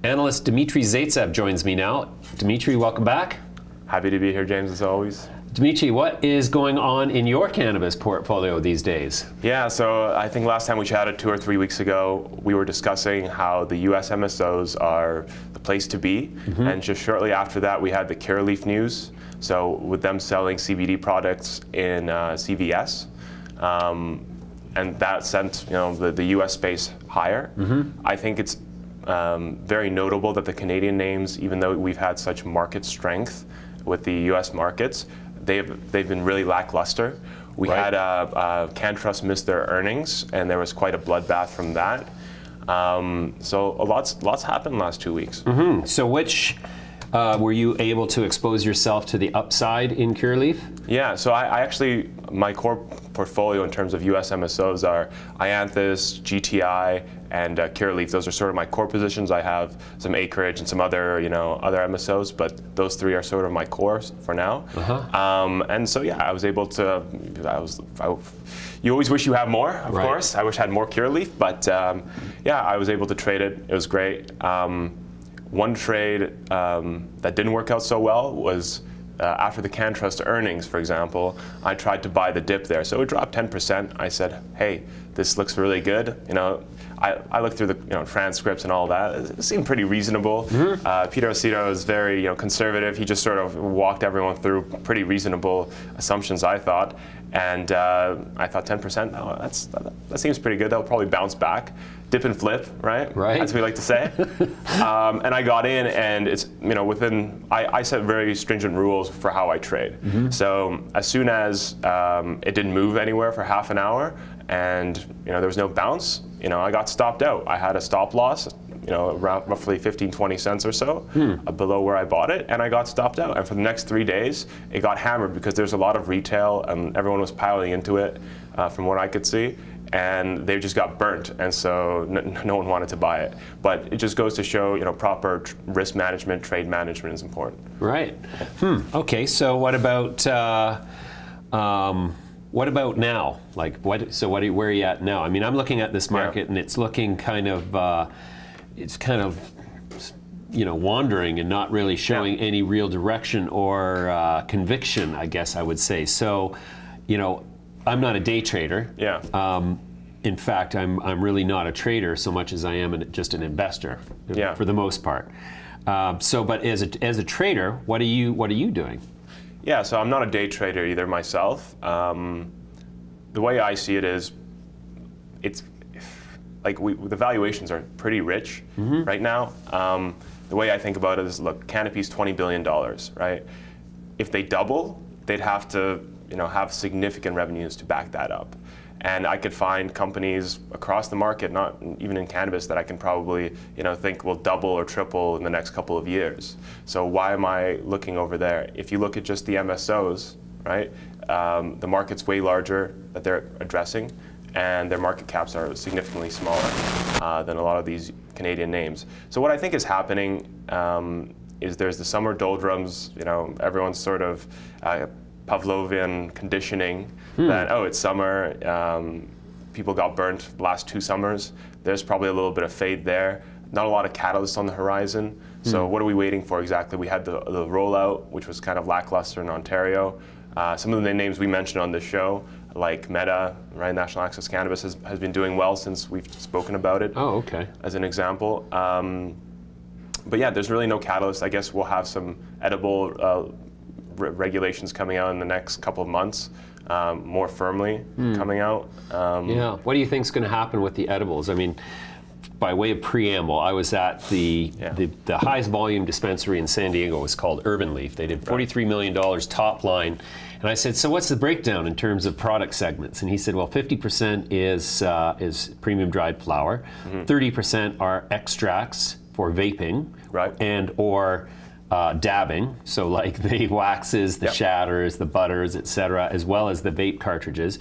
Analyst Dmitry Zaytsev joins me now. Dmitry, welcome back. Happy to be here, James, as always. Dmitry, what is going on in your cannabis portfolio these days? Yeah, so I think last time we chatted 2 or 3 weeks ago, we were discussing how the US MSOs are the place to be. And just shortly after that, we had the Curaleaf news. So with them selling CBD products in CVS, and that sent the US space higher. I think it's very notable that the Canadian names, even though we've had such market strength with the US markets, they've been really lackluster. We had CannTrust miss their earnings, and there was quite a bloodbath from that. So lots happened last 2 weeks. So which were you able to expose yourself to the upside in Curaleaf? Yeah, so I actually, my core portfolio in terms of US MSOs are Ianthus, GTI, and Curaleaf. Those are sort of my core positions. I have some Acreage and some other, other MSOs, but those three are sort of my core for now. And so yeah, I was able to. You always wish you have more, of course. I wish I had more Curaleaf, but yeah, I was able to trade it. It was great. One trade that didn't work out so well was after the CannTrust earnings, for example. I tried to buy the dip there, so it dropped 10%. I said, hey, this looks really good. I looked through the transcripts and all that. It seemed pretty reasonable. Peter Osito is very conservative. He just sort of walked everyone through pretty reasonable assumptions, I thought. And I thought 10%, oh, that seems pretty good. That'll probably bounce back. Dip and flip, right? That's what we like to say. And I got in, and it's, I set very stringent rules for how I trade. So as soon as it didn't move anywhere for half an hour, and there was no bounce, I got stopped out. I had a stop loss, around roughly 15-20 cents or so below where I bought it, and I got stopped out. And for the next 3 days, it got hammered because there's a lot of retail, and everyone was piling into it, from what I could see. And they just got burnt, and so no one wanted to buy it. But it just goes to show, proper risk management, trade management is important. Right. Okay. So what about now? Like, where are you at now? I mean, I'm looking at this market, and it's looking kind of, wandering and not really showing any real direction or conviction, I guess I would say. So, I'm not a day trader. In fact, I'm really not a trader so much as I am just an investor, for the most part. But as a trader, what are you doing? Yeah, so I'm not a day trader either myself. The way I see it is, it's like the valuations are pretty rich right now. The way I think about it is, look, Canopy's $20 billion, right? If they double, they'd have to have significant revenues to back that up. And I could find companies across the market, not even in cannabis, that I can probably think will double or triple in the next couple of years. So why am I looking over there? If you look at just the MSOs, right, the market's way larger that they're addressing, and their market caps are significantly smaller than a lot of these Canadian names. So what I think is happening is there's the summer doldrums. Everyone's sort of Pavlovian conditioning that, oh, it's summer, people got burnt the last 2 summers. There's probably a little bit of fade there. Not a lot of catalysts on the horizon. So what are we waiting for exactly? We had the rollout, which was kind of lackluster in Ontario. Some of the names we mentioned on this show, like Meta, right? National Access Cannabis has been doing well since we've spoken about it. Oh, okay. As an example. But yeah, there's really no catalyst. I guess we'll have some edible regulations coming out in the next couple of months, more firmly coming out. Yeah. What do you think is going to happen with the edibles? I mean, by way of preamble, I was at the highest volume dispensary in San Diego. It was called Urban Leaf. They did $43 million top line. And I said, so what's the breakdown in terms of product segments? And he said, well, 50% is premium dried flower, 30% are extracts for vaping, and or dabbing, so like the waxes, the shatters, the butters, etc., as well as the vape cartridges.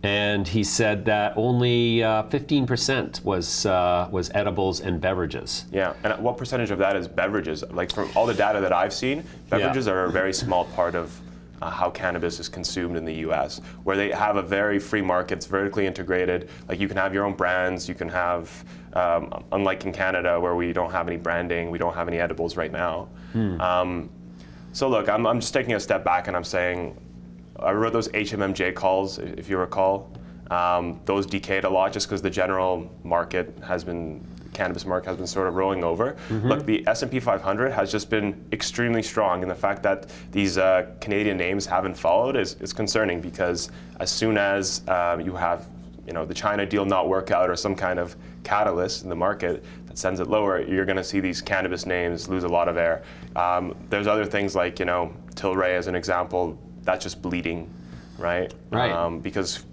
And he said that only 15% was edibles and beverages. Yeah, and what percentage of that is beverages? Like from all the data that I've seen, beverages are a very small part of how cannabis is consumed in the US, where they have a very free market, it's vertically integrated. Like you can have your own brands, you can have, unlike in Canada where we don't have any branding, we don't have any edibles right now. So look, I'm just taking a step back and I'm saying, I wrote those HMMJ calls, if you recall. Those decayed a lot just because the general market has been, cannabis market has been sort of rolling over. Look, the S&P 500 has just been extremely strong, and the fact that these Canadian names haven't followed is concerning, because as soon as you have the China deal not work out or some kind of catalyst in the market that sends it lower, you're going to see these cannabis names lose a lot of air. There's other things like Tilray as an example, that's just bleeding. Right. Because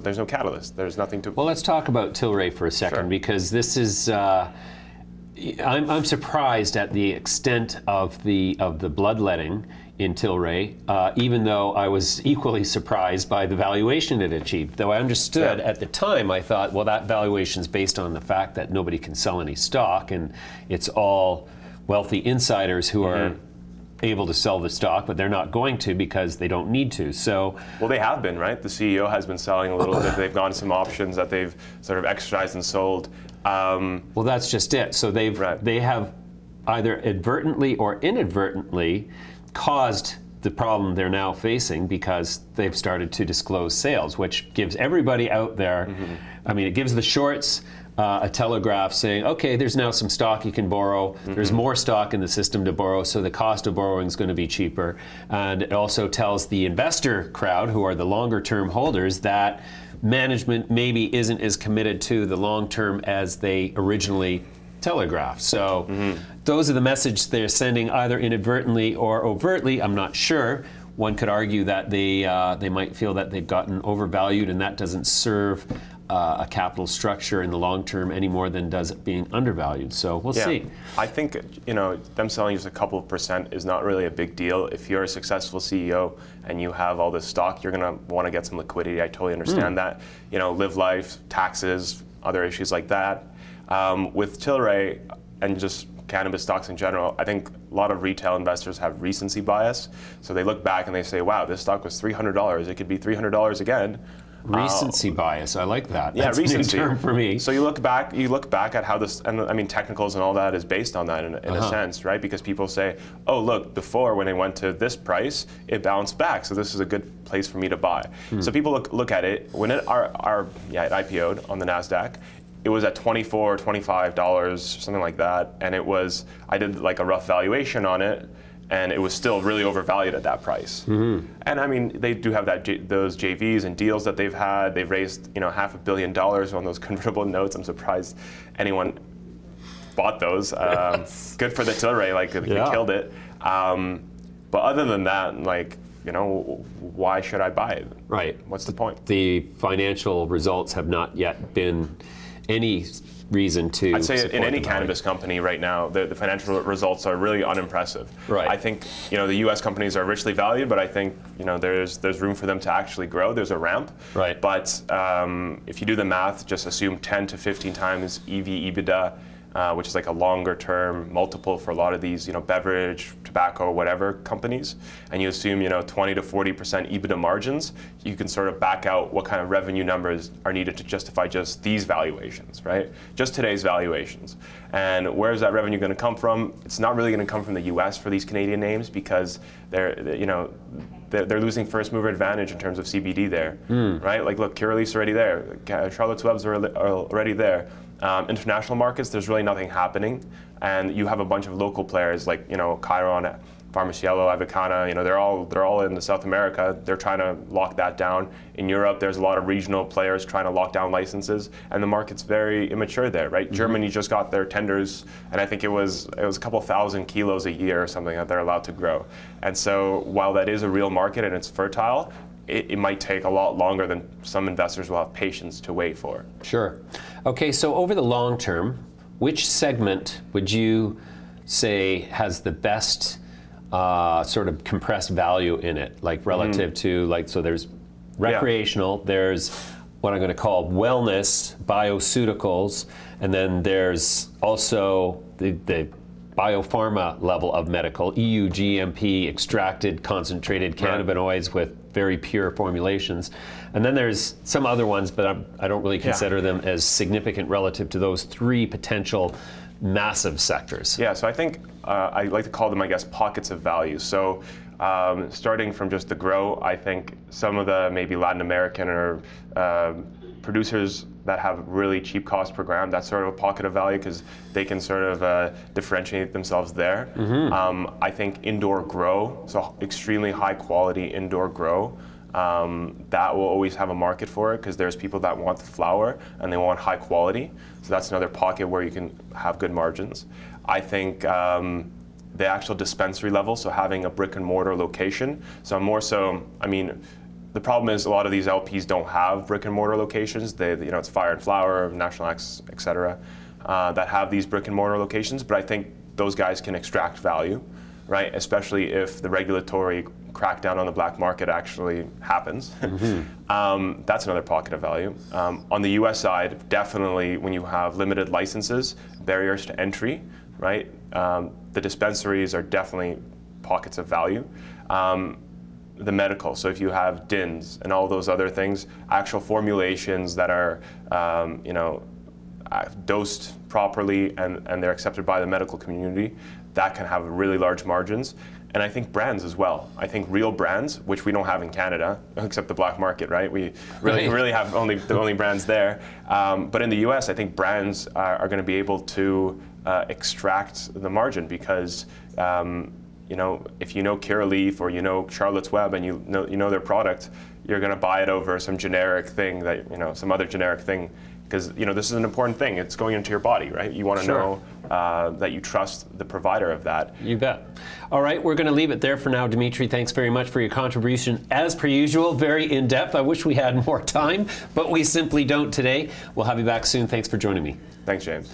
there's no catalyst. There's nothing to. Well, let's talk about Tilray for a second, because this is. I'm surprised at the extent of the bloodletting in Tilray, even though I was equally surprised by the valuation it achieved. Though I understood at the time, I thought, well, that valuation's based on the fact that nobody can sell any stock, and it's all wealthy insiders who are able to sell the stock, but they're not going to because they don't need to. So, well, they have been, right? The CEO has been selling a little bit. They've gone some options that they've sort of exercised and sold. Well, that's just it. So they have either advertently or inadvertently caused the problem they're now facing, because they've started to disclose sales, which gives everybody out there, I mean, it gives the shorts a telegraph saying, okay, there's now some stock you can borrow. There's more stock in the system to borrow, so the cost of borrowing is going to be cheaper. And it also tells the investor crowd, who are the longer term holders, that management maybe isn't as committed to the long term as they originally telegraphed. So those are the messages they're sending, either inadvertently or overtly. I'm not sure. One could argue that they might feel that they've gotten overvalued, and that doesn't serve a capital structure in the long term any more than does it being undervalued. So we'll see. I think them selling just a couple of percent is not really a big deal. If you're a successful CEO and you have all this stock, you're going to want to get some liquidity. I totally understand that. Live life, taxes, other issues like that. With Tilray and just cannabis stocks in general, I think a lot of retail investors have recency bias. So they look back and they say, wow, this stock was $300. It could be $300 again. Recency bias, I like that. Yeah, That's recency. a new term for me. So you look back at how this, and I mean technicals and all that is based on that in a sense, right? Because people say, oh look, before when it went to this price, it bounced back, so this is a good place for me to buy. So people look at it, when it IPO'd on the NASDAQ, it was at $24, $25, something like that, and I did like a rough valuation on it, and it was still really overvalued at that price. And I mean, they do have those JVs and deals that they've had. They've raised $500 million on those convertible notes. I'm surprised anyone bought those. Good for the Tilray, they killed it. But other than that, why should I buy it? Right. What's the point? The financial results have not yet been any reason to. I'd say in any cannabis company right now, the financial results are really unimpressive. Right. I think the U.S. companies are richly valued, but I think there's room for them to actually grow. There's a ramp. Right. But if you do the math, just assume 10 to 15 times EV/EBITDA, which is like a longer term multiple for a lot of these beverage, tobacco, whatever companies, and you assume 20 to 40% EBITDA margins, you can sort of back out what kind of revenue numbers are needed to justify just these valuations, right? Just today's valuations. And where is that revenue going to come from? It's not really going to come from the U.S. for these Canadian names, because they're losing first mover advantage in terms of CBD there, right? Like look, Curaleaf's already there, Charlotte's Web's are already there. International markets, there's really nothing happening, and you have a bunch of local players like Chiron, Farmaciello, Avicana. They're all in South America. They're trying to lock that down. In Europe, there's a lot of regional players trying to lock down licenses, and the market's very immature there, right? Germany just got their tenders, and I think it was a couple thousand kilos a year or something that they're allowed to grow. And so while that is a real market and it's fertile, it might take a lot longer than some investors will have patience to wait for. Sure. Okay, so over the long term, which segment would you say has the best sort of compressed value in it, like relative to so there's recreational, there's what I'm going to call wellness, bioceuticals, and then there's also the biopharma level of medical, EU GMP extracted concentrated cannabinoids with very pure formulations. And then there's some other ones, but I don't really consider them as significant relative to those three potential massive sectors. Yeah, so I think I like to call them, I guess, pockets of value. So starting from just the grow, I think some of the maybe Latin American or producers that have really cheap cost per gram, that's sort of a pocket of value because they can sort of differentiate themselves there. I think indoor grow, so extremely high quality indoor grow, that will always have a market for it because there's people that want the flower and they want high quality. So that's another pocket where you can have good margins. I think the actual dispensary level, so having a brick and mortar location. So more so, I mean, the problem is a lot of these LPs don't have brick and mortar locations. They, you know, it's Fire and Flower, National X, et cetera, that have these brick and mortar locations. But I think those guys can extract value, right? Especially if the regulatory crackdown on the black market actually happens. That's another pocket of value. On the US side, definitely when you have limited licenses, barriers to entry, right? The dispensaries are definitely pockets of value. The medical, so if you have DINs and all those other things, actual formulations that are, you know, dosed properly and they're accepted by the medical community, that can have really large margins. And I think brands as well. I think real brands, which we don't have in Canada, except the black market, right? We really have the only brands there. But in the US, I think brands are going to be able to extract the margin because you know, if you know Curaleaf or you know Charlotte's Web and you know their product, you're going to buy it over some generic thing that, you know, some other generic thing, because, you know, this is an important thing. It's going into your body, right? You want to know that you trust the provider of that. You bet. All right, we're going to leave it there for now, Dmitry. Thanks very much for your contribution. As per usual, very in-depth. I wish we had more time, but we simply don't today. We'll have you back soon. Thanks for joining me. Thanks, James.